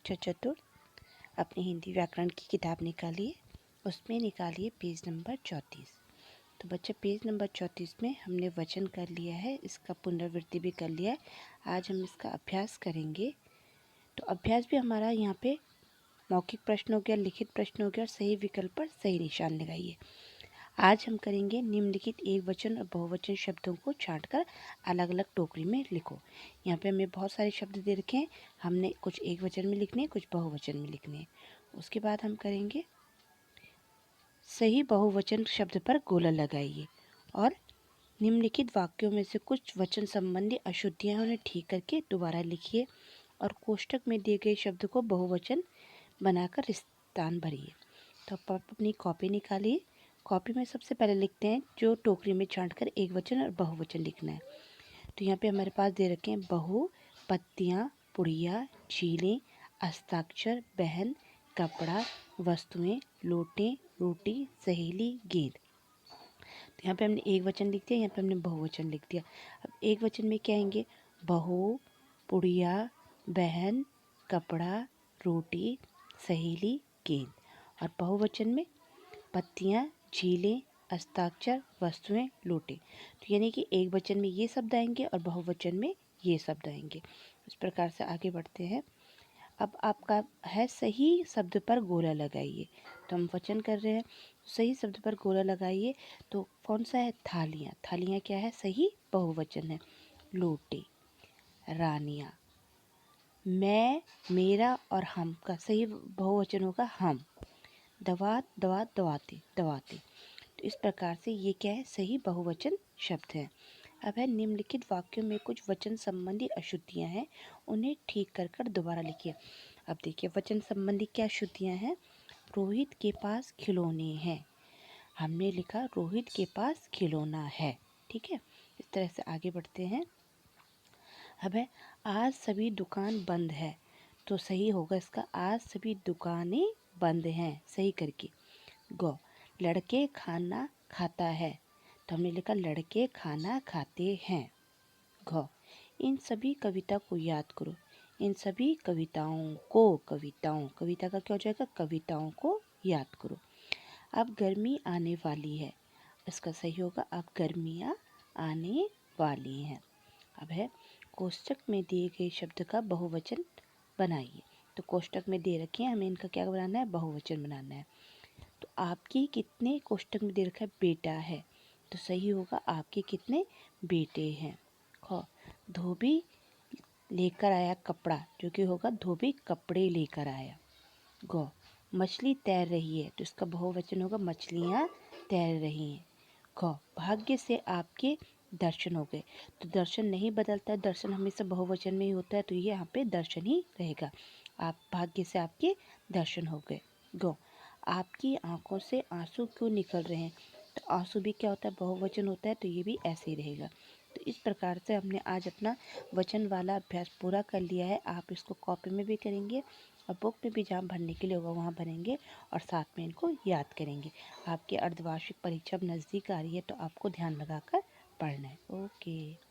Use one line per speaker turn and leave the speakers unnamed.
कक्षा चतुर्थ अपनी हिंदी व्याकरण की किताब निकालिए, उसमें निकालिए पेज नंबर 34। तो बच्चे पेज नंबर 34 में हमने वचन कर लिया है, इसका पुनरावृत्ति भी कर लिया है। आज हम इसका अभ्यास करेंगे। तो अभ्यास भी हमारा यहाँ पे मौखिक प्रश्न हो गया, लिखित प्रश्न हो गया और सही विकल्प पर सही निशान लगाइए। आज हम करेंगे निम्नलिखित एक वचन और बहुवचन शब्दों को छांटकर अलग अलग टोकरी में लिखो। यहाँ पे हमें बहुत सारे शब्द दे रखे हैं, हमने कुछ एक वचन में लिखने हैं, कुछ बहुवचन में लिखने हैं। उसके बाद हम करेंगे सही बहुवचन शब्द पर गोला लगाइए और निम्नलिखित वाक्यों में से कुछ वचन संबंधी अशुद्धियाँ उन्हें ठीक करके दोबारा लिखिए और कोष्टक में दिए गए शब्द को बहुवचन बनाकर स्थान भरिए। तो आप अपनी कॉपी निकालिए। कॉपी में सबसे पहले लिखते हैं जो टोकरी में छांटकर एक वचन और बहुवचन लिखना है। तो यहाँ पे हमारे पास दे रखे हैं बहु, पत्तियाँ, पुड़िया, झीलें, हस्ताक्षर, बहन, कपड़ा, वस्तुएं, लोटे, रोटी, सहेली, गेंद। तो यहाँ पे हमने एक वचन लिख दिया, यहाँ पे हमने बहुवचन लिख दिया। अब एक वचन में क्या आएंगे? बहु, पुड़िया, बहन, कपड़ा, रोटी, सहेली, गेंद। और बहुवचन में पत्तियाँ, झीलें, हस्ताक्षर, वस्तुएं, लोटे। तो यानी कि एक वचन में ये शब्द आएंगे और बहुवचन में ये शब्द आएंगे। इस प्रकार से आगे बढ़ते हैं। अब आपका है सही शब्द पर गोला लगाइए। तो हम वचन कर रहे हैं, सही शब्द पर गोला लगाइए। तो कौन सा है? थालियाँ। थालियाँ क्या है? सही बहुवचन है। लोटे, रानियाँ, मैं, मेरा और हम का सही बहुवचन होगा हम। दवात, दवात, दवाते, दवाते। तो इस प्रकार से ये क्या है? सही बहुवचन शब्द है। अब है निम्नलिखित वाक्यों में कुछ वचन संबंधी अशुद्धियां हैं, उन्हें ठीक कर कर दोबारा लिखिए। अब देखिए वचन संबंधी क्या अशुद्धियां हैं। रोहित के पास खिलौने हैं। हमने लिखा रोहित के पास खिलौना है। ठीक है, इस तरह से आगे बढ़ते हैं। अब है आज सभी दुकान बंद है। तो सही होगा इसका आज सभी दुकानें बंद हैं, सही करके। गौ, लड़के खाना खाता है। तो हमने लिखा लड़के खाना खाते हैं। घ, इन सभी कविता को याद करो। इन सभी कविताओं कविता का क्या हो जाएगा? कविताओं को याद करो। अब गर्मी आने वाली है। इसका सही होगा अब गर्मियाँ आने वाली हैं। अब है कोष्टक में दिए गए शब्द का बहुवचन बनाइए। तो कोष्टक में दे रखे हैं, हमें इनका क्या बनाना है? बहुवचन बनाना है। तो आपकी कितने कोष्टक में दे रखा है? बेटा है। तो सही होगा आपके कितने बेटे हैं। ख, धोबी लेकर आया कपड़ा, जो कि होगा धोबी कपड़े लेकर आया। गौ, मछली तैर रही है। तो इसका बहुवचन होगा मछलियाँ तैर रही हैं। ख, भाग्य से आपके दर्शन हो गए। तो दर्शन नहीं बदलता है, दर्शन हमेशा बहुवचन में ही होता है, तो ये यहाँ पे दर्शन ही रहेगा। आप भाग्य से आपके दर्शन हो गए। गौ, आपकी आंखों से आंसू क्यों निकल रहे हैं? तो आंसू भी क्या होता है? बहुवचन होता है, तो ये भी ऐसे ही रहेगा। तो इस प्रकार से हमने आज अपना वचन वाला अभ्यास पूरा कर लिया है। आप इसको कॉपी में भी करेंगे और बुक में भी जहाँ भरने के लिए होगा वहाँ भरेंगे और साथ में इनको याद करेंगे। आपकी अर्धवार्षिक परीक्षा नज़दीक आ रही है, तो आपको ध्यान लगाकर पढ़ना है। ओके।